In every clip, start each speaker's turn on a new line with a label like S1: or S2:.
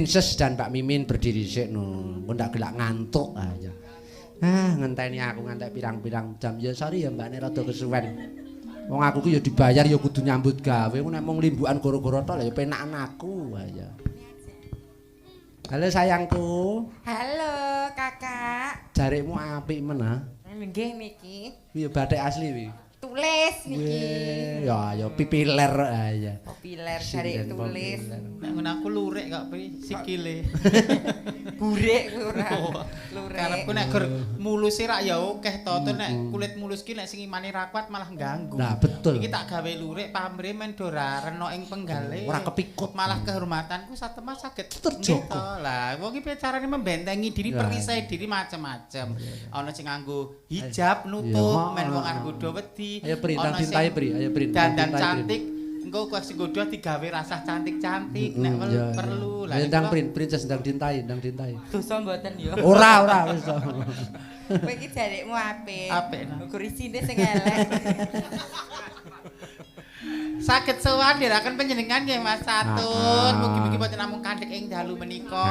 S1: Princess dan Mbak Mimin berdiri sik no. Engko ndak gelak ngantuk aja. Ngenteni aku ngantek pirang-pirang jam. Ya sorry ya Mbak nek rada kesuwen. Wong aku ku ya dibayar ya kudu nyambut gawe. Nek mung limbukan goro-goro tok ya penakan aku aja. Halo sayangku.
S2: Halo kakak.
S1: Jarikmu apik men ha.
S2: Nggih niki.
S1: Piye batik asli wi?
S2: Tulis niki.
S1: Ya pipiler aja.
S2: Populer jarik tulis.
S3: Nek ngono aku lurik kok sikile.
S2: Burik ora. Lurik.
S3: Karepku nek gur mulus rak ya akeh to, nek kulit mulus ki nek sing imane ra kuat malah ganggu.
S1: Nah, betul.
S3: Iki tak gawe lurik pamrih men dora reno ing penggale.
S1: Ora kepikut.
S3: Malah kehormatanku satemah saged
S1: terjaga.
S3: Lah, wong iki carane membentengi diri, perisai diri macam-macam. Ana sing nganggo hijab nutup, men wong nganggo wedi.
S1: Ayo Pri, ndang dintai Pri, ayo Pri.
S3: Dandan cantik. Engko kuwi sing godho digawe rasah cantik-cantik nek perlu lah.
S1: Ndang Princess ndang dintai.
S2: Dosa mboten ya.
S1: Ora wis.
S2: Kowe iki jarikmu apik.
S3: Apik.
S2: Ukur isine sing elek.
S3: Saged sowan ndherekaken panjenengan nggih Mas Satun. Mugi-mugi boten namung kandhek ing dalu menika.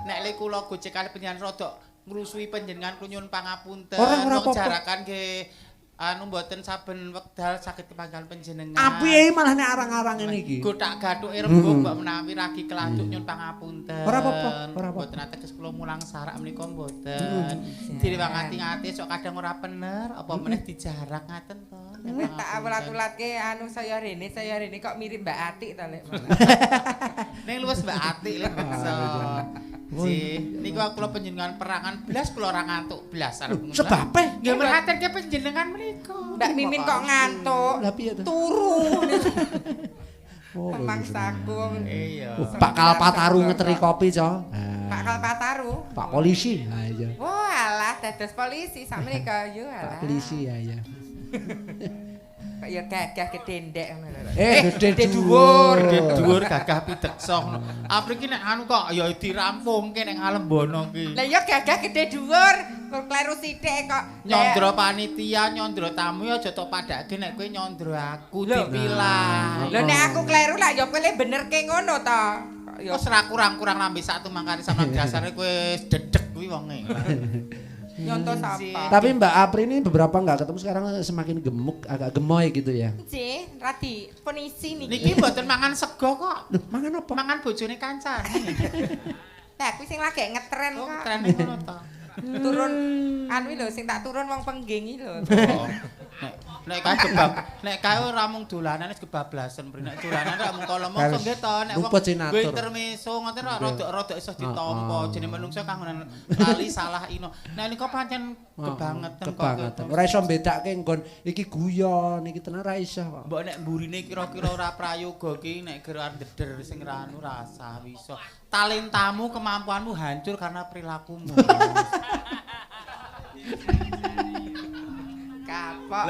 S3: Nek le kula gojek kalih panjenengan rada ngrusuhi panjenengan kula nyuwun pangapunten.
S1: Ora apa-apa.
S3: Jarakan nggih mboten saben wekdal saged kepanggal panjenengan.
S1: Apiye malah nek arang-arang ngene iki.
S3: Gotak gathuke rembug mbok menawi ragi kelanjut nyuwun pangapunten.
S1: Ora apa-apa.
S3: Mboten ateges kula mulang sarak menika mboten. Direwangati-ati sok kadang ora bener apa meneh dijarak ngaten to.
S2: Nek tak awlat-ulatke saya rene kok mirip Mbak Atik to lek.
S3: Ning luwes Mbak Atik lek bangsa. Ji, niku kula panjenengan perangan blas kula ora ngantuk blas arep ngomong.
S1: Sebabe
S3: Nggih merhatenke panjenengan menika.
S2: Mbak Mimin kok ngantuk.
S1: Lah piye to?
S2: Turu.
S1: Oh,
S2: Pemangsaku.
S3: Iya.
S1: Pak Kalpataru ngeteri kopi, Co.
S2: Pak Kalpataru.
S1: Pak polisi. Ha iya.
S2: Oh alah dados polisi sak menika yo alah.
S1: Pak polisi ya ya.
S2: Kok ya gagah gedendek ngono lho.
S1: Gede
S2: dhuwur.
S3: Dhuwur gagah pideksa ngono. Apriki nek anu kok ya dirampungke nek Alembono ki.
S2: Lah ya gagah gede dhuwur, kleru sithik kok.
S3: Nyondro panitia, nyondro tamu ya aja tok padake nek kowe nyondro aku dipilah.
S2: Lho nek aku kleru lah ya kowe benerke ngono to. Ya
S3: Wes ra kurang-kurang lambe satu mangkane sama dasare kowe dedeg kuwi wonge.
S2: nyontoh sapa.
S1: Tapi Mbak Apri ini beberapa nggak ketemu sekarang semakin gemuk, agak gemoy gitu ya.
S2: Nggih, radi penisi niki.
S3: Niki mboten mangan sego kok.
S1: Loh, mangan apa?
S3: Mangan bojone kancane.
S2: Lah kuwi sing lagi ngetren
S3: Oh,
S2: kok.
S3: tren ngono to.
S2: Turun anu lho sing tak turun wong pengging iki lho.
S3: Oh. Nek kae ora mung dolanan wis kebablasan, nek dolanan ora mung kala mongso nggih to, nek wong duwe intermezzo ngoten rada iso ditampa, jenenge manungsa kangenan lali salah ino. Nek nika pancen kebangetan kok.
S1: Ora iso mbedakake nggon iki guyon, iki tenan ora iso kok.
S3: Mbok nek mburine kira-kira ora prayoga ki nek geran deder sing anu rasa iso. Talentamu, kemampuanmu hancur karena perilakumu.
S2: Kapok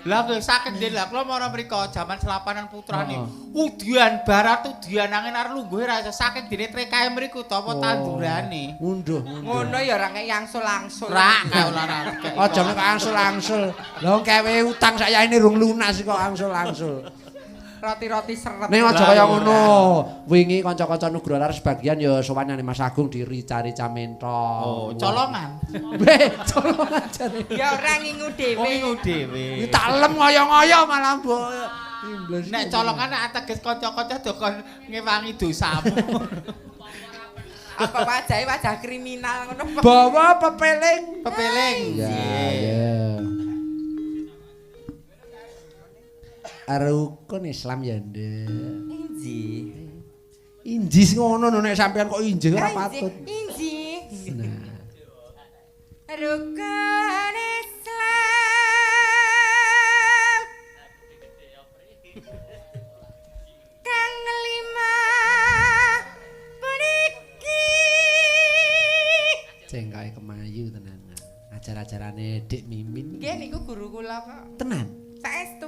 S3: lah kowe sakit nggih lah kula mara mriko jaman selapanan putrane udian barat udian angin arep lungguhe ra iso sakit dene trekae mriku to apa tandurane
S1: Ngunduh.
S2: ngono ya ora kaya angsul-angsul
S3: ra olahraga
S1: Aja nek angsul-angsul. Lah wong kewe utang sayaine rung lunas kok angsul-angsul.
S2: roti-roti seret.
S1: Ning aja kaya ngono. Wingi kanca-kanca Nugroho Lar sebagian ya sowanane Mas Agung diri-cari mentok.
S3: oh colongan
S1: Colongan jare.
S2: Ya ora ngingu dhewe.
S3: ngingu dhewe
S1: Tak lem ngoyo-ngoyo malah mbok.
S3: nek colongan ateges kanca-kanca dokon ngewangi dosamu
S2: Apa wajahe wajah kriminal ngono.
S1: Bawa pepeling.
S3: pepeling
S1: Ya. Rukun Islam ya, Ndek. Inji ngono nek sampean kok inji ora patut.
S2: Inji.
S1: Nah.
S2: Rukun Islam. Kang lima puniki.
S1: Cengkae kemayu tenan. Ajar-ajarane Dik Mimin.
S2: Nggih niku guru kula kok.
S1: Tenan.
S2: Saestu.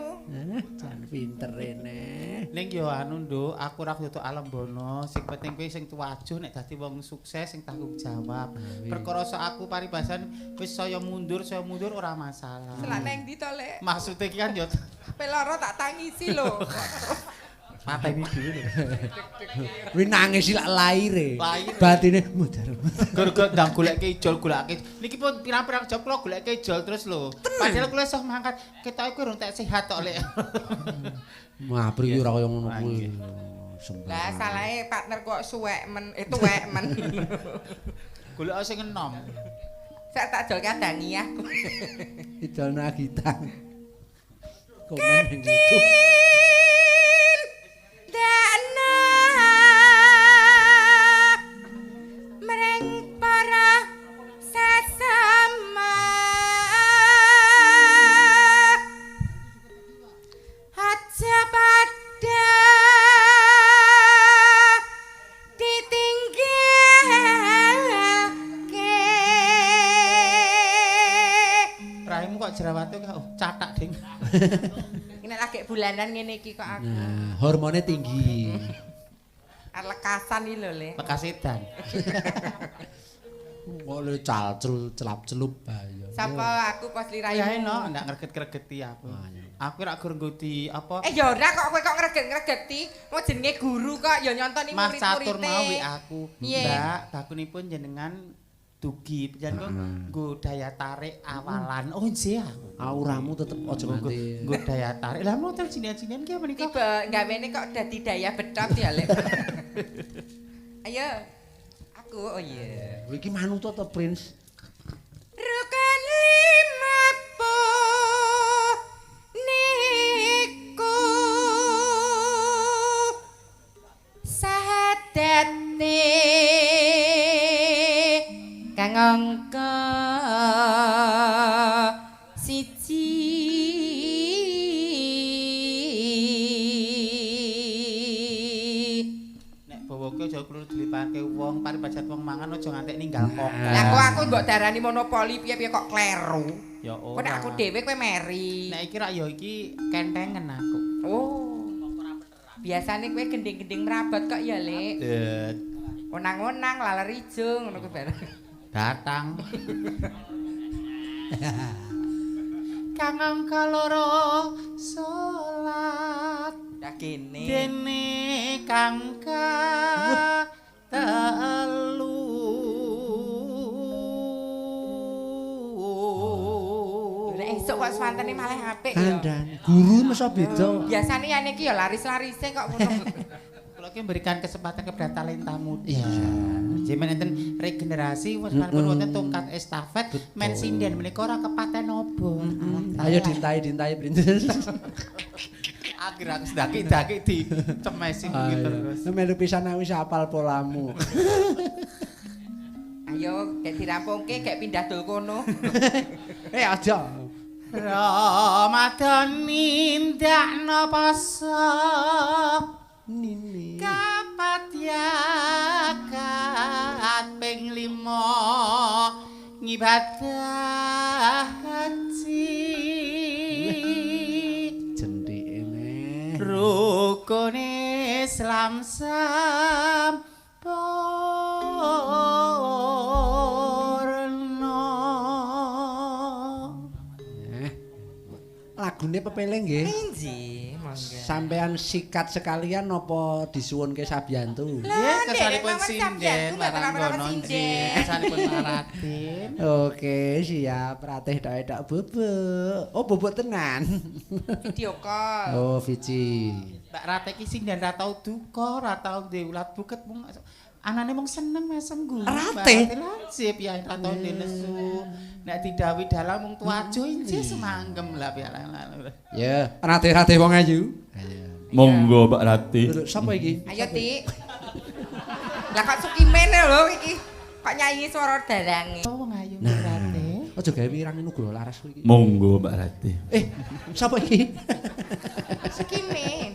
S1: Jan pinter rene.
S3: ning yo anu nduk aku ora kudu Alembono sing penting kowe sing tuwajuh nek dadi wong sukses sing tanggung jawab perkara sok aku paribasan wis saya mundur ora masalah
S2: Selak nang ndi to, Lek?
S3: maksude iki kan yo
S2: Peloro tak tangisi lho.
S3: Pateni dhewe.
S1: Kuwi nangis ilak laire. Batine mudar.
S3: Gara-gara ndang goleke ijol golake. Niki pun pirang-pirang jam kula goleke ijol terus lho. Padahal kula iso mangkat ketoke kuwi urung tak sehat tok lek.
S1: Mabri ora kaya ngono kuwi.
S2: Lah salahe partner kok suwek men, tuwek men.
S3: Golek sing enom.
S2: Sak tak jol kandangi aku.
S1: Idol Nagita. Komen ning YouTube.
S2: Dana mreng para sesama aja pada
S3: Raimu kok jerawate kok catak ding.
S2: Ini lagi bulanan ngene iki kok aku.
S1: Nah, hormonnya tinggi.
S2: Lekasan iki lho, Le.
S3: Bekas edan.
S1: Kok le calcul celap-celup ayo.
S2: Sapa aku pas lirayu.
S3: Ya eno ndak ngreget-ngregeti aku. Aku ora gur ngudi apa.
S2: Ya ora kok kowe kok ngreget-ngregeti. Mau jenenge guru kok ya nyontoni
S3: Mas
S2: murid-muride.
S3: Catur mau aku. Mbak, bakunipun jenengan dugi panjenengan nggo daya tarik awalan. Oh nggih aku.
S1: Auramu tetep aja nganti
S3: Nggo daya tarik. Lah motor jinian-jinian ki menika.
S2: Tiba gawene kok dadi daya betot ya, Lek. Ayo. Aku oh iya.
S1: Iki manut to Prince.
S2: Rukun limapu niku sahadatne kang angka siji
S3: Nek bawoke aja kudu dilipake wong, paribajat wong mangan aja ngantek ninggal kok.
S2: Lah kok aku mbok darani monopoli piye-piye kok kleru.
S3: Ya
S2: Kok nek
S3: ora.
S2: aku dhewe kowe meri.
S3: Nek iki rak ya iki kentengen aku.
S2: Oh. Biasane kowe gending-gending merabat kok ya, Lek. Onang-onang laler ijo ngono kuwi bareng.
S3: Datang. Kang angka loro salat
S2: Ya kene.
S3: dene kangka telu.
S2: Lah esuk kok swantene malah apik ya.
S1: Kandhane guru mesa beda.
S2: Biasane ya iki ya laris-larise kok ngono.
S3: Kula ki memberikan kesempatan kepada talenta muda. Jemen enten regenerasi wis mangkon wonten tongkat estafet men sinden menika ora kepaten obo.
S1: Ayo dintai-dintai Prince.
S3: Akhir aku sedaki-daki di cemesi begitu terus.
S1: Melu pisan aku wis hafal polamu.
S2: Ayo gek dirampungke gek pindah dol kono.
S1: Aja.
S3: Ramadan nindakno poso
S1: Nini.
S3: kapatyakan ping 5 ngibadah haji
S1: Jendike meh.
S3: rukun Islam sampurna.
S1: Lagune pepele nggih.
S2: Inji, monggo.
S1: Sampean sikat sekalian napa disuwunke Sabiyantu?
S3: Nggih,
S2: Ndek,
S3: kesanipun
S2: Mama
S3: sinden
S2: Sabiyantu
S3: marang
S2: mboten
S3: kono
S2: sinden.
S3: nggih, kesanipun Raden.
S1: Oke, siap. Ratih dak bubuk. Oh, bubuk tenan.
S2: Video call.
S1: Oh, Vici.
S3: Mbak Rate ki sinden ra tau duka, ra tau duwe ulat buket mung anane mung seneng mesem guru.
S1: Rate?
S3: Lancip ya ra tau nesu. Nek didhawuhi dalang mung tuwajo injih semanggem lah pialang.
S1: Ya, ratih-ratih wong ayu. Ayo.
S4: Monggo Mbak Rati.
S1: Lho, sapa iki?
S2: Ayo, Tik. Lah kok Sukimen lho iki. Kok nyanyi swara darange.
S3: Oh wong ayu Mbak Rate.
S1: Aja gawe wirang nugroho laras kowe iki.
S4: Monggo Mbak Rati.
S1: Sapa iki?
S2: Sukimen.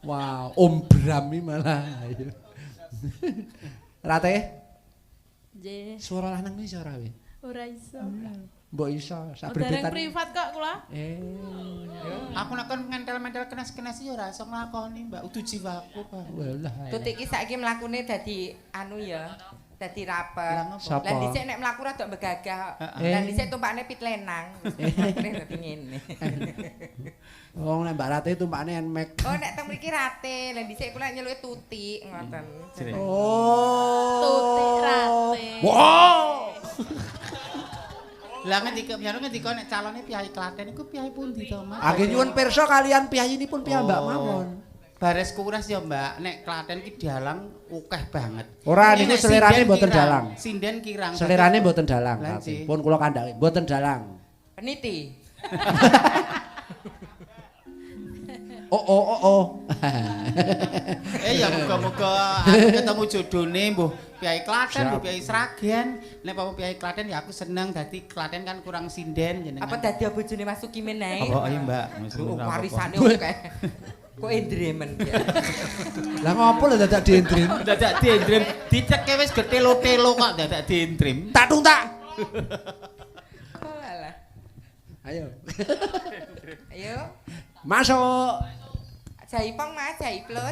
S1: Wow, Om Brami malah. Ayo. Ratih,
S5: Nggih,
S1: suara lanang iki ora kowe?
S5: ora iso.
S1: Mbok iso, sak
S5: Dereng
S1: berbetan.
S5: privat kok kula.
S3: Aku nek kon ngentel-mentel kenes-kenes ya ora iso nglakoni Mbak. Udu jiwaku, Pak.
S1: Walah.
S2: Tutik iki saiki mlakune dadi anu ya. dadi rapet.
S1: Sapa?
S2: Lah dhisik nek mlaku rada begagah. Lah dhisik tumpakne pit lenang. Dadi ngene.
S1: Wong nek Mbak Rati tumpakne enmek.
S2: Oh nek teng mriki rate, lah dhisik kula nyeluke tutik ngoten.
S1: Oh.
S5: Tutik rate.
S1: Wow.
S3: Lah ngendika nek calone piyai Klaten iku piyai pundi to, Mas?
S1: Agih nyuwun pirsa kalian piyayinipun piyambak mawon.
S3: Bares kuras ya, Mbak. Nek Klaten ki dalang akeh banget.
S1: Ora niku selerane mboten dalang.
S3: Sinden kirang.
S1: Selerane mboten dalang. Pun kula kandhake mboten dalang.
S2: Peniti.
S1: Oh.
S3: Ya muga-muga aku ketemu jodone mbuh Piyai Klaten, mbuh Piyai Sragen. Nek apa Piyai Klaten ya aku seneng dadi Klaten kan kurang sinden jenengan.
S2: Apa dadi bojone Mas Sukimen ae?
S3: Apa ayo, Mbak?
S2: Warisane akeh. Kok endremen ya.
S1: Lah ngopo lho dadak diendrim?
S3: Dadak diendrim, diceke wis getelo-telo kok dadak diendrim.
S1: Tak tuntak.
S2: Oh alah.
S1: Ayo.
S2: Ayo.
S1: Masuk.
S2: Jaipong Mas, jaiplo.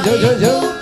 S1: yo.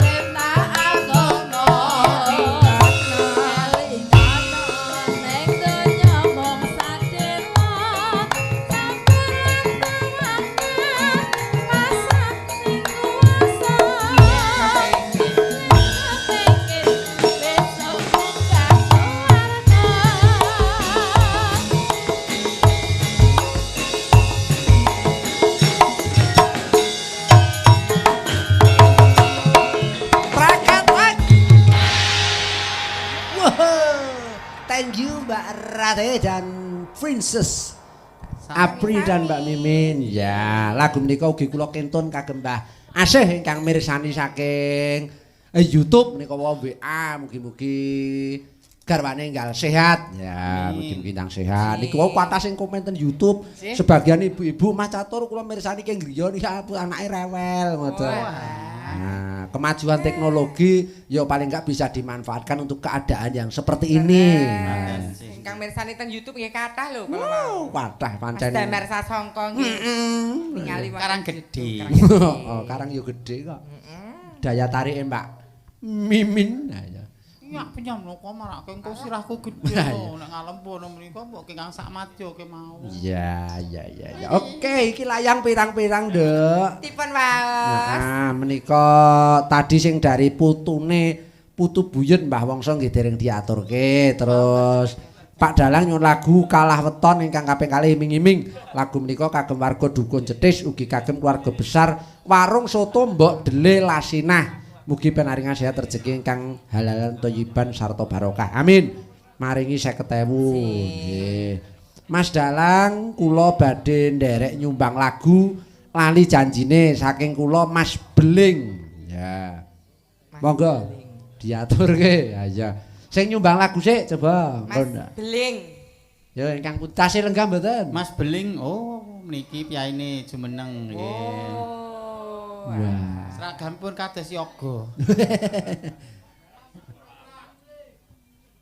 S1: Thank you Mbak Rate dan Princess Apri dan Mbak Mimin. Ya, lagu menika ugi kula kentun kagem Mbah Asih ingkang mirsani saking YouTube menika WA, mugi-mugi garwane enggal sehat. Ya, mugi-mugi ndang sehat. Niku wau kathah sing komen ten YouTube. Sebagian ibu-ibu Mas Catur kula mirsani ke griya niki anake rewel ngoten. Nah, kemajuan teknologi ya paling enggak bisa dimanfaatkan untuk keadaan yang seperti ini.
S2: Ingkang mirsani teng YouTube nggih kathah lho kalau
S1: kathah pancen.
S2: Mas Damar Sasongko nggih. Ningali
S3: Karang gedhe.
S1: Oh, karang yo gedhe kok. Daya tarike Mbak Mimin. Nah ya.
S3: Iya penyam lho kok marake engko sirahku gedhe lho nek ngalem pono mriku mbok Kang Sakmadyo ke mau.
S1: Iya. Oke, iki layang pirang-pirang, Nduk.
S2: Dipun waos.
S1: Nah, menika tadi sing dari putu buyut Mbah Wongso nggih dereng diaturke. Terus Pak Dalang nyuwun lagu Kalah Weton ingkang kaping kalih iming-iming. Lagu menika kagem warga Dukun Cetis ugi kagem keluarga besar Warung Soto Mbok Dele Lasinah. Mugi penaringan sehat rezeki ingkang halalan thayyiban sarta barokah. Amin. Maringi 50.000. Nggih. Mas Dalang kula badhe nderek nyumbang lagu lali janjine saking kula Mas Beling. Ya. Monggo diaturke. Ya. Sing nyumbang lagu sik coba.
S2: Mas Beling.
S1: Ya ingkang tasih lenggah mboten?
S3: Mas Beling, oh niki piyaine jumeneng nggih.
S1: Wah.
S3: Seragam pun kados yoga.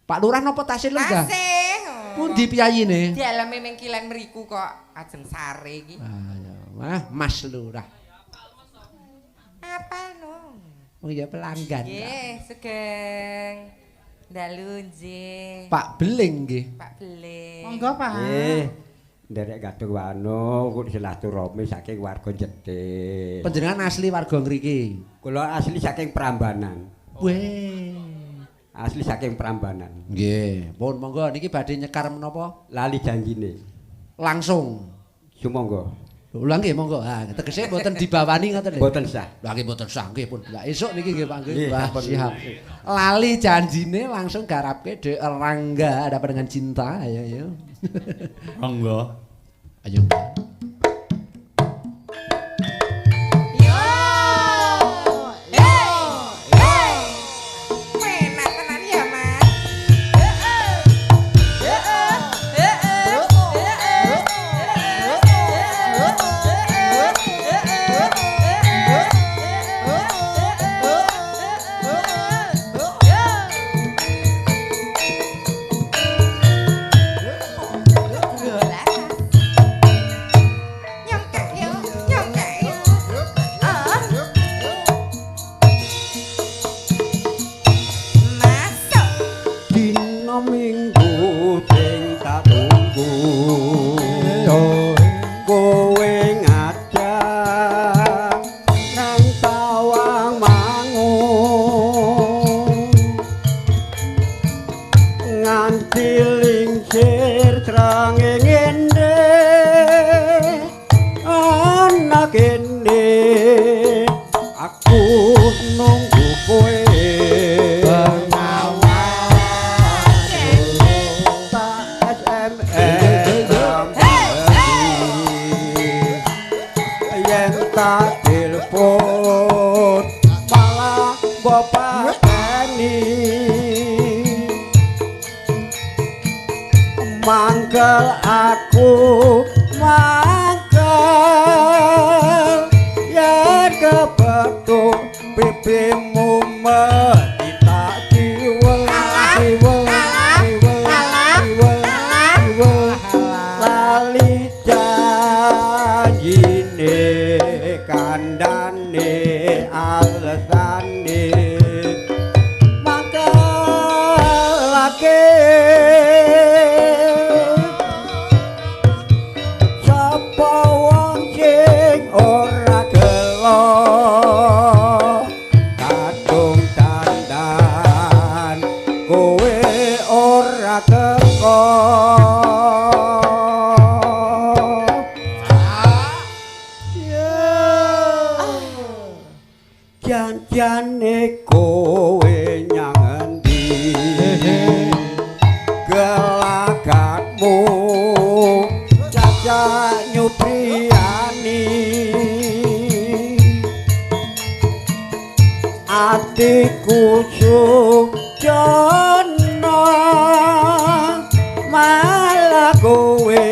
S1: Pak Lurah napa tasih lenggah?
S2: Tasih.
S1: Pundi piyayine?
S2: Dialeme mengkilen mriku kok ajeng sare iki.
S1: Ah ya, wah Mas Lurah.
S2: Apa no?
S1: Oh ya pelanggan.
S2: Nggih, sugeng. Dalu nggih.
S1: Pak Beling nggih.
S2: Pak Beling.
S3: Monggo, Pak.
S6: Nggih. Nderek kadung wano kok silaturahmi saking warga Jedhe.
S1: Panjenengan asli warga ngriki?
S6: Kula asli saking Prambanan.
S1: Weh.
S6: Asli saking Prambanan.
S1: Nggih, pun monggo niki badhe nyekar menapa?
S6: Lali janjine.
S1: Langsung.
S6: Sumangga.
S1: Ulang nggih monggo. Ha, tegese mboten dibawani ngoten lho.
S6: Mboten sah.
S1: Lah nggih mboten sah nggih pun. Lah esuk niki nggih Pak nggih.
S6: Nggih,
S1: Wah,
S6: sampun.
S1: siap. Lali janjine langsung garapke Dek Rangga ada apa dengan cinta. Ayo.
S4: Monggo.
S1: Ayo.
S2: Yo. Enak tenan ya, Mas.
S6: Dina minggu sing tak tunggu. Kowe ngajak nang Tawang Mangun. Nganti lingsir sranging ngene ana kene aku nunggu kowe. Tak telepon malah bapak tani mangkel aku mangkel ya kebetul pipimu mati tak diwel lali janjine kandane alesane mangke lake sapa wong sing ora gelo kadung dandan kowe ora teko janjane kowe nyang endi gelagatmu caca nyupriyani atiku sujono malah kowe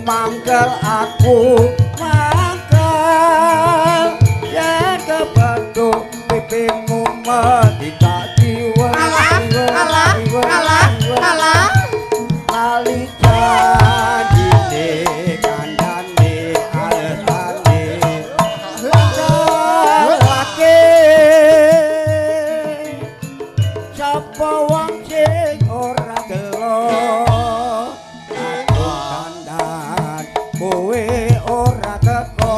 S6: mangkel aku mangkel yen kebetuk pipimu mati tak jiwa alah lali janjine kandhane alesane lake sapa wong sing ora gelo kowe ora teko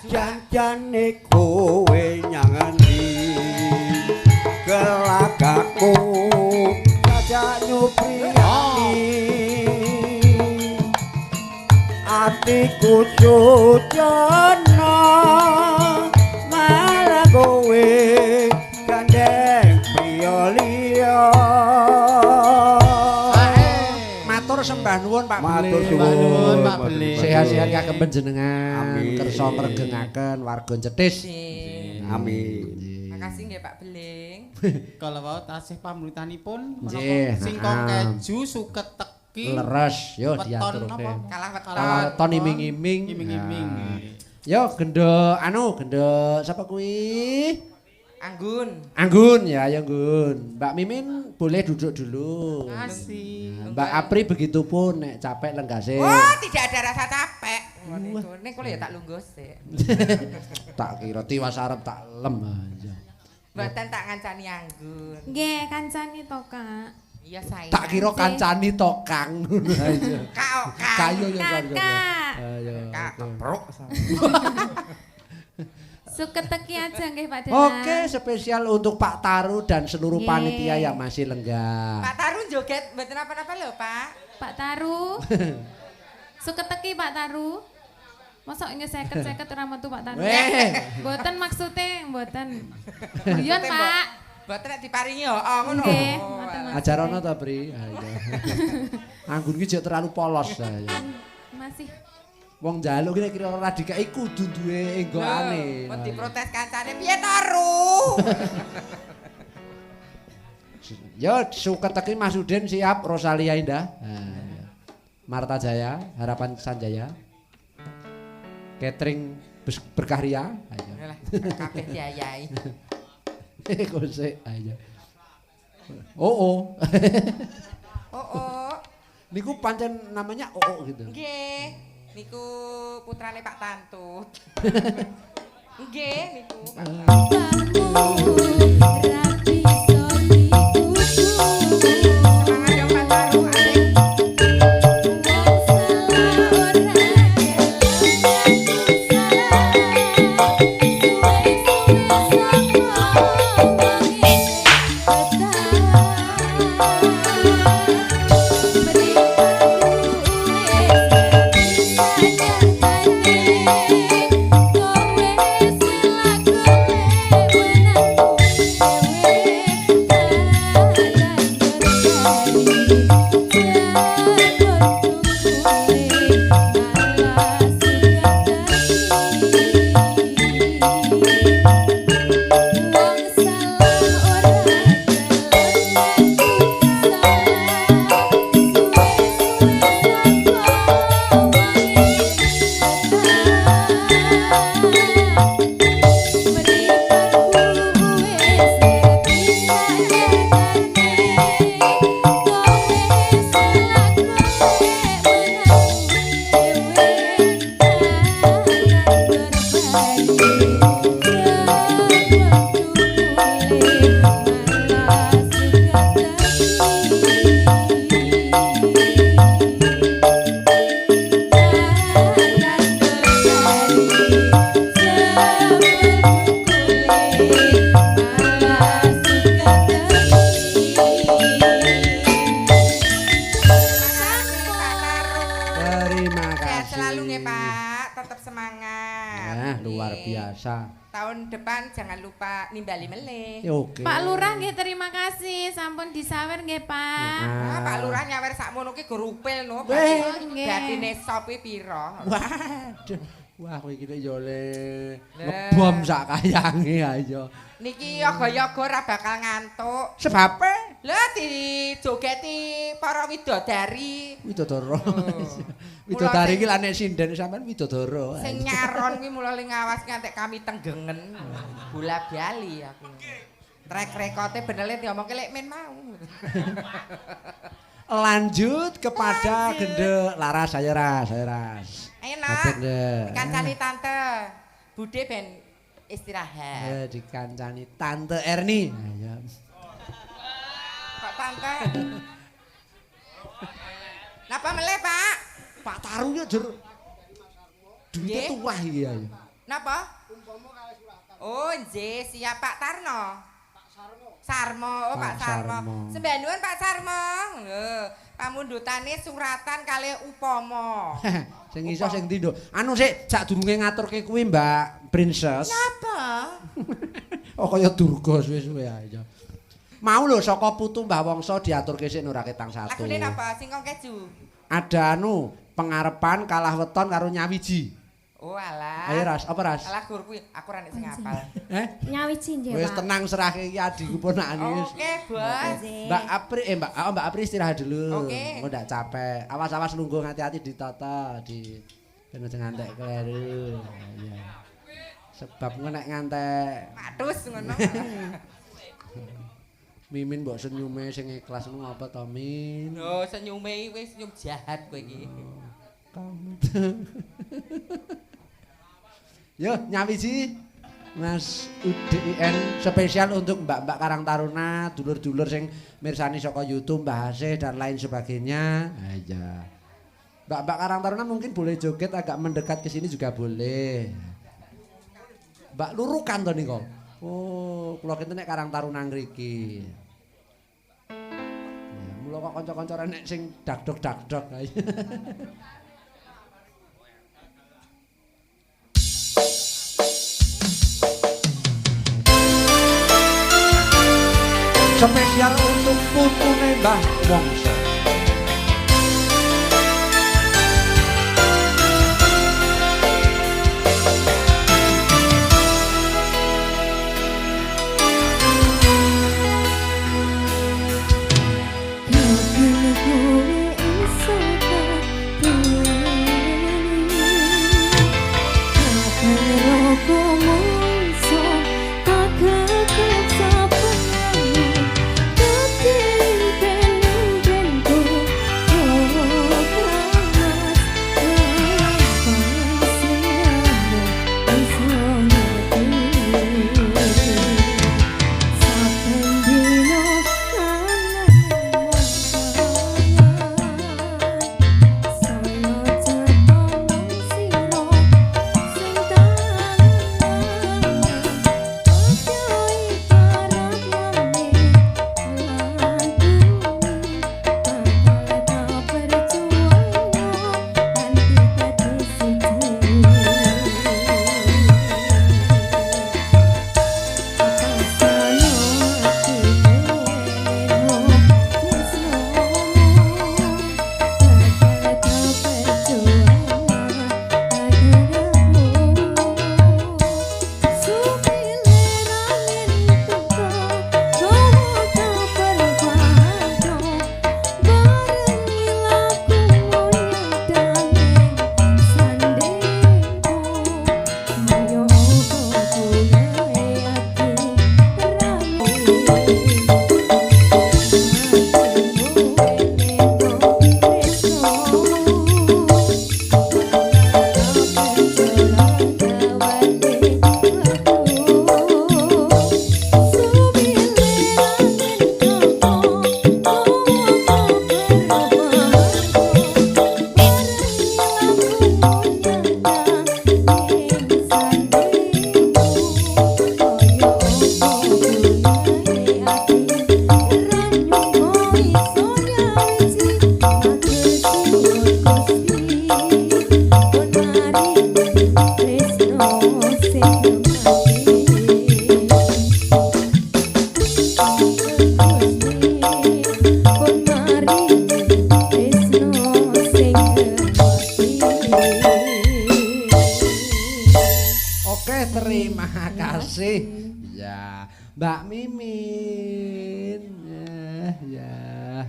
S6: janjane kowe nyang endi gelagakmu caca nyupriyani atiku sujono malah kowe gandeng priya liya sembah nuwun Pak Beling.
S3: Pak Beling.
S1: Sehat-sehat kagem panjenengan. Kersa mregengaken warga Cetis. Amin.
S2: Makasih nggih Pak Beling.
S3: Kalau wau tasih pamritanipun
S1: nggih,
S3: singkong keju suket teki
S1: leres yo diaturke.
S2: Kalah
S1: weton iming-iming.
S3: Iming-iming.
S1: Yo gendho sapa kuwi?
S2: Anggun
S1: ya Anggun. Mbak Mimin boleh duduk dulu.
S3: Kasih.
S1: Mbak Apri begitu pun nek capek lenggase.
S2: Oh, tidak ada rasa capek. Nek kula ya tak lungguh sik.
S1: Tak kira tiwas arep tak lem aja.
S2: Mboten tak ngancani Anggun.
S5: Nggih, kancani to, Kak.
S2: Iya sayang.
S1: Tak kira kancani to Kang.
S2: Kak.
S1: Kayo ya
S5: Kakak.
S1: Ayo.
S2: Kak keprok.
S5: Suket teki aja nggih Pak Dena.
S1: Oke, spesial untuk Pak Taru dan seluruh panitia yang masih lenggah.
S2: Pak Taru joget mboten apa-apa lho, Pak.
S5: Pak Taru. Suket teki Pak Taru. Mosok nge-seket ora metu Pak Taru. Mboten maksude, mboten. Guyon Pak.
S2: Mboten nek diparingi yo ngono.
S5: Nggih,
S1: ajarana ta, Bri? Ayo. Anggun ki jek terlalu polos ayo.
S5: Masih
S1: wong njaluk kira-kira ora dikai kudu duwe enggokane.
S2: Mau diprotes kancane piye Taru?
S1: Yo suket teki Mas Udin siap, Rosalia Indah. Marta Jaya, Harapan Sanjaya. Catering Berkah Ria. Ayo.
S2: Kabeh diayahi.
S1: Kosek ayo. Oh. Niku pancen namanya Oo gitu.
S2: Nggih. Niku putrane Pak Tantut. Nggih niku. Semangat yo Pak tetap semangat.
S1: Nah, luar biasa.
S2: Tahun depan jangan lupa nimbali meleh.
S1: Oke.
S5: Pak Lurah nggih terima kasih, sampun disawer nggih Pak.
S2: Pak Lurah nyawer sakmono ki gorupil no.
S5: Nggih.
S2: Batine sopi pira?
S1: Waduh. Wah, kowe iki yo le ngebom sak kayange ayo.
S2: Niki yoga-yoga ora bakal ngantuk.
S1: Sebab
S2: Lah dijogeti para widodari.
S1: Widodara. Widodari iki lan nek sinden sampean widodara.
S2: Sing nyaron kuwi mula ngawas ngantek kami tenggengen. Bola bali aku. Trek rekote bener diomongke lek men mau.
S1: Lanjut kepada gendek Laras saya ras.
S2: Enak. Kancani tante. Bude ben istirahat.
S1: Ya dikancani Tante Erni. Ya.
S2: Pak Tante. Napa meleh, Pak?
S1: Pak Taru ya jur. Duitnya tuwah iki ya.
S2: Napa? Oh, nggih, siap Pak Tarno. Sarmo, oh Pak Sarmo. Sembah nuwun Pak Sarmo. Lho, pamundhutane suratan kalih upama.
S1: Sing iso sing ndi, Nduk? Anu sik sadurunge ngaturke kuwi, Mbak Princess.
S2: Napa?
S1: Oh kaya durga suwe-suwe aja. Mau lho saka putu Mbah Wangsa diaturke sik Nur Ketang 1.
S2: Lagune napa? Singkong keju.
S1: Ada anu pengarepan kalah weton karo nyawiji.
S2: Oh alah.
S1: Ayo Ras, apa Ras?
S2: Alah gur kuwi aku ora nek sing hafal.
S5: Nyawiji nggih, Pak.
S1: Wis tenang serahke iki adikku ponakane wis.
S2: Oke, Bos.
S1: Mbak Apri istirahat dulu.
S2: Oke.
S1: Nggak capek. Awas-awas lungguh hati-hati ditata di ben aja ngantek kleru. Iya. Sebab nek ngantek
S2: Patus ngono.
S1: Mimin mbok senyume sing ikhlas ngono apa to, Min?
S2: Lho, senyume wis senyum jahat kowe iki.
S1: Kamu. Yo, nyawiji Mas UDIN spesial untuk mbak-mbak Karang Taruna, dulur-dulur sing mirsani saka YouTube, Mbah Asih dan lain sebagainya. Aja. Mbak-mbak Karang Taruna mungkin boleh joget agak mendekat ke sini juga boleh. Mbak lurukan to niku. Oh, kula kinten nek Karang Taruna ngriki. Ya, mula kok kanca-kanca nek sing dagdog-dagdog. Spesial untuk putune Mbah Wangsa. kasih. Ya, Mbak Mimin. Ya.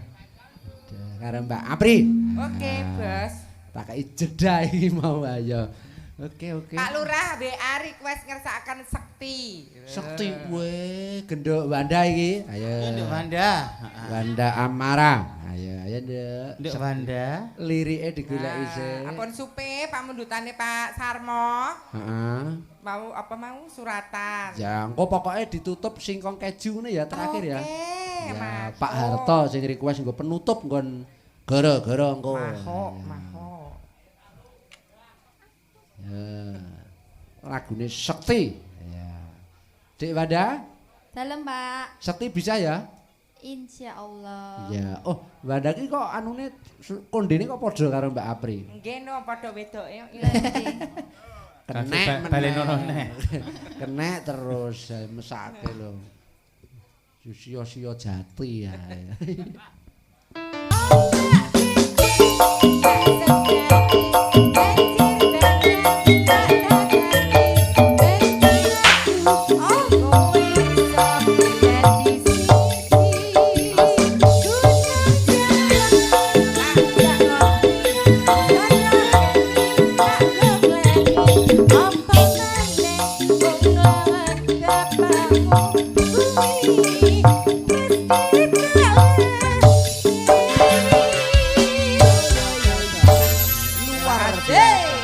S1: Karo Mbak Apri.
S2: Oke, Bos.
S1: Pakai jeda iki mau ayo. Oke.
S2: Pak Lurah BA request ngersakaken sekti.
S1: Sekti we gendok Wanda iki. Ayo.
S3: Nduk Wanda.
S1: Wanda Amara. Ayo Nduk.
S3: Nduk Wanda.
S1: Lirike digoleki sih.
S2: Apun supe pamundutane Pak Sarmo.
S1: Heeh.
S2: Mau apa mau suratan.
S1: Ya, engko pokoke ditutup singkong keju ngene ya terakhir ya.
S2: Oke,
S1: Ya, Pak Harto sing request nggo penutup nggon gara-gara engko.
S2: Maho.
S1: Ya. Lagune Sekti. Ya. Dik Wanda,
S5: Dalem, Pak.
S1: Sekti bisa ya?
S5: Insya Allah.
S1: Ya. Oh, Wanda ki kok anune kondene kok padha karo Mbak Apri.
S2: Nggih no padha wedoke.
S1: Kenek
S3: balenono neh.
S1: Kenek terus mesake lho. Sia-sia jati ya.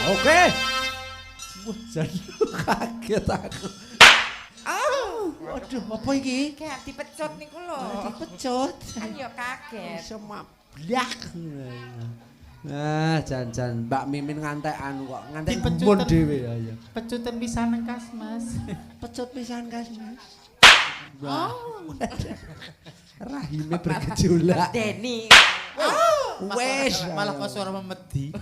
S1: Oke. Wah, jadi kaget aku. Waduh, apa iki?
S2: Kayak dipecut niku lho.
S1: Dipecut.
S2: Kan ya kaget.
S1: Iso mablak. Nah, jan-jan Mbak Mimin ngantek anu kok, ngantek gumun dhewe ya.
S3: Pecutan pisan Kas, Mas.
S1: Pecut pisan Kas, Mas. Oh. Rahime bergejolak.
S2: Deni.
S1: Wes,
S3: malah kok suara memedi.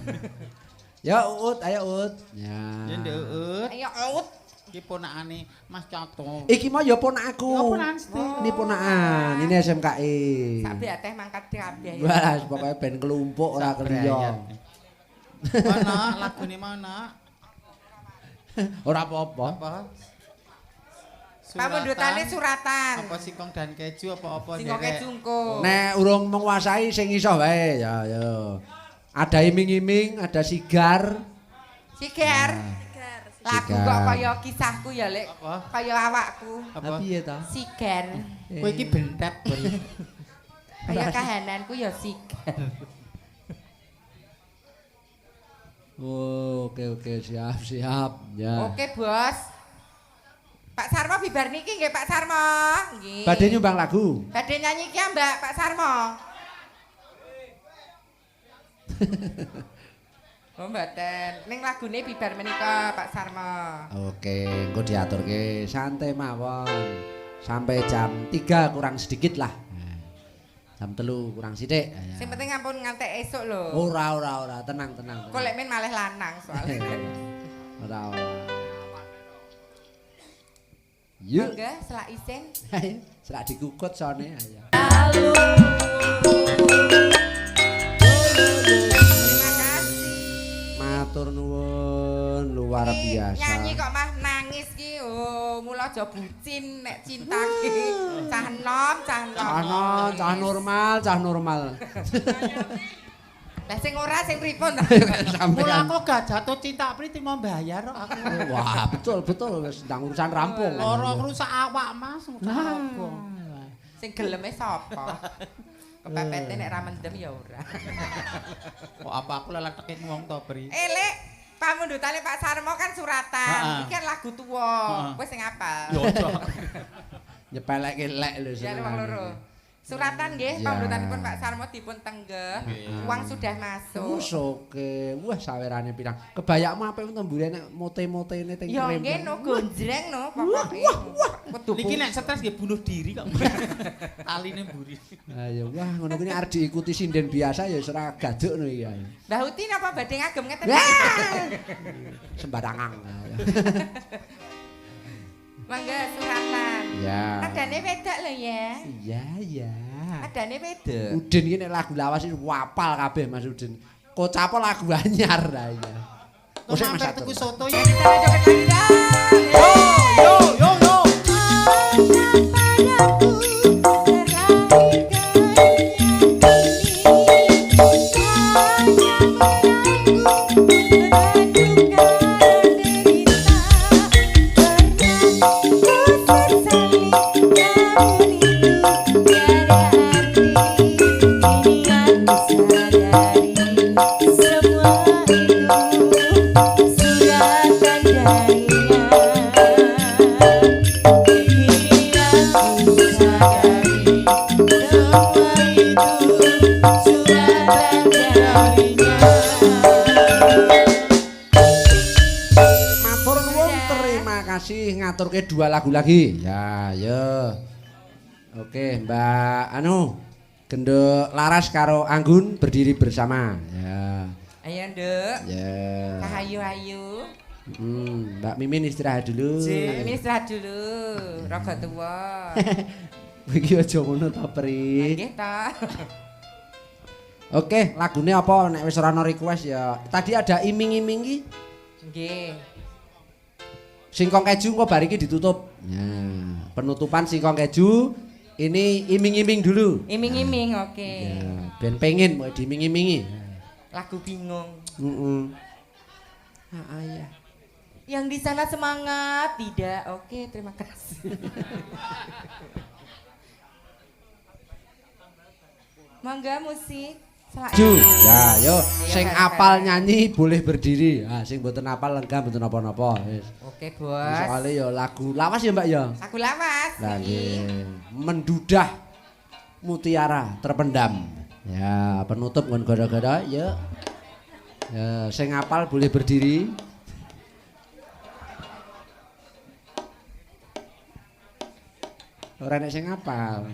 S1: Ya Uut, ayo Uut. Ya.
S3: Ya Nduk Uut.
S2: Ayo Ut.
S3: Iki ponakane Mas Cato.
S1: Iki mah ya ponakku.
S3: Ya ponakan Siti.
S1: Ini ponakan, ini SMKI.
S2: Sabe teh mangkat kabeh.
S1: Wah, pokoknya ben kelumpuk ora keliya.
S3: Mana lagune mana?
S1: Ora apa-apa.
S3: Apa?
S2: Pamundutane suratan.
S3: Apa singkong dan keju apa-apa
S2: Singkong keju engko.
S1: Nek urung menguasai sing iso wae ya yo. Ada iming-iming, ada sigar.
S2: Sigar. Lagu
S1: Sigar.
S2: kok kaya kisahku ya, Lek.
S3: Apa?
S2: Kaya awakku.
S3: Apa?
S1: Piye ta?
S2: Sigar.
S3: Kowe iki bentet.
S2: Kaya kahananku ya sigar.
S1: Oh, oke siap. Ya.
S2: Oke, Bos. Pak Sarmo bibar niki nggih, Pak Sarmo. Nggih.
S1: Badhe nyumbang lagu.
S2: Badhe nyanyi ki Mbak Pak Sarmo. Oh, mboten. Ning lagune bibar menika Pak Sarmo.
S1: Oke, engko diaturke santai mawon. Sampai jam 3 kurang sedikit lah. Jam 3 kurang sithik.
S2: Sing penting ampun ngantek esuk lho.
S1: Ora, tenang.
S2: Kok lek men malih lanang soalnya.
S1: Ora. Yuk.
S2: Monggo selak isin.
S1: Ayo, selak dikukut sone ayo.
S2: Terima kasih.
S1: Matur nuwun luar biasa.
S2: Nyanyi kok mah nangis ki. Oh, mula aja bucin nek cinta ki. Cah nom.
S1: Cah normal.
S2: Lah sing ora sing pripun?
S3: Mula aku gak jatuh cinta priti mau bayar kok aku.
S1: Wah, betul wis ndang urusan rampung.
S3: Ora rusak awak Mas.
S2: Sing geleme sapa? Kepepete nek ra mendem ya ora.
S3: Kok apa aku lalat tekin wong to, Bri?
S2: Lek pamundutane Pak Sarmo kan suratan. Iki kan lagu tuwa. Kowe sing apal?
S3: Yo aja.
S1: Nyepeleke lek lho
S2: Ya
S1: senengane.
S2: wong loro. Suratan nggih,
S1: Ya.
S2: pamundhutanipun Pak Sarmo dipun tenggeh. Uang sudah masuk.
S1: Wes oke. Wah, sawerane pirang. Kebayakmu apik tembure nek mote-motene teng
S2: Ya
S1: krem.
S2: nggih no gonjreng no pokoke. Kudu
S3: Niki nek stres nggih bunuh diri kok. Taline mburi.
S1: Ayo, wah ngono kuwi arep diikuti sinden biasa ya wis ora gadukno iki. Ayo.
S2: Mbah Uti napa badhe ngagem ngeten?
S1: Sembarangan.
S2: Mangga suratan.
S1: Ya.
S2: Adane wedok lho ya.
S1: Iya.
S2: Adane wedok.
S1: Udin iki nek lagu lawas iki wapal kabeh Mas Udin. Kocapa lagu anyar lah ya.
S3: Kok sampe tuku soto ya.
S2: Kita joget lagi dah.
S3: Yo.
S1: ngaturke 2 lagu lagi. Ya, yo. Oke, Mbak Genduk Laras karo Anggun berdiri bersama. Ya.
S2: Ayo, Nduk.
S1: Ya.
S2: Kahayu-hayu.
S1: Mbak Mimin istirahat dulu.
S2: Mimin istirahat dulu. Rogo tuwa.
S1: Iki aja ngono ta, Pri.
S2: Nggih ta.
S1: Oke, lagune apa nek wis ora ana request ya. Tadi ada iming-iming iki.
S2: Nggih.
S1: Singkong keju kok bar iki ditutup. Nah, penutupan singkong keju ini iming-iming dulu.
S2: Iming-iming, oke.
S1: Ya, ben pengen mau diiming-imingi.
S2: Lagu bingung.
S1: Ya.
S2: Yang di sana semangat, tidak. Oke, terima kasih. Mangga musik.
S1: Ju, ya yo sing apal nyanyi boleh berdiri. Ah sing mboten apal lenggah mboten napa-napa wis.
S2: Oke, Bos.
S1: Soale yo lagu lawas ya, Mbak ya.
S2: Lagu lawas.
S1: Lah nggih. Mendudah mutiara terpendam. Ya, penutup ngon gara-gara ya. Ya, sing apal boleh berdiri. Ora nek sing apal.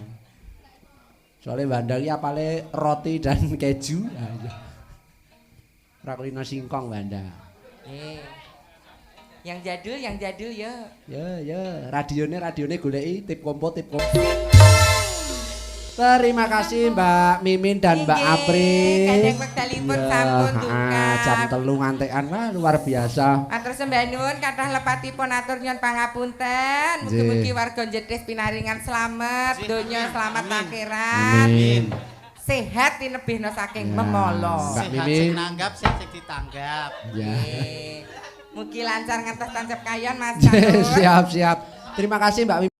S1: Soalnya Bandang iki apale roti dan keju. Ora kulino singkong Bandang.
S2: Yang jadul ya.
S1: Ya, radione goleki tip kompo. Terima kasih Mbak Mimin dan Mbak Apri.
S2: Kadang wektalipun sampun duka.
S1: Jam 3 ngantekan wah luar biasa.
S2: Atur sembah nuwun kathah lepatipun atur nyuwun pangapunten. Mugi-mugi warga Jetis pinaringan slamet, donya slamet akhirat.
S1: Amin.
S2: Sehat tinebihna saking memolo.
S1: Mbak Mimin
S3: nanggap sing ditanggap.
S1: Ya.
S2: Mugi lancar ngantos tancap kayon Mas Tanur.
S1: Siap. Terima kasih Mbak Mimin.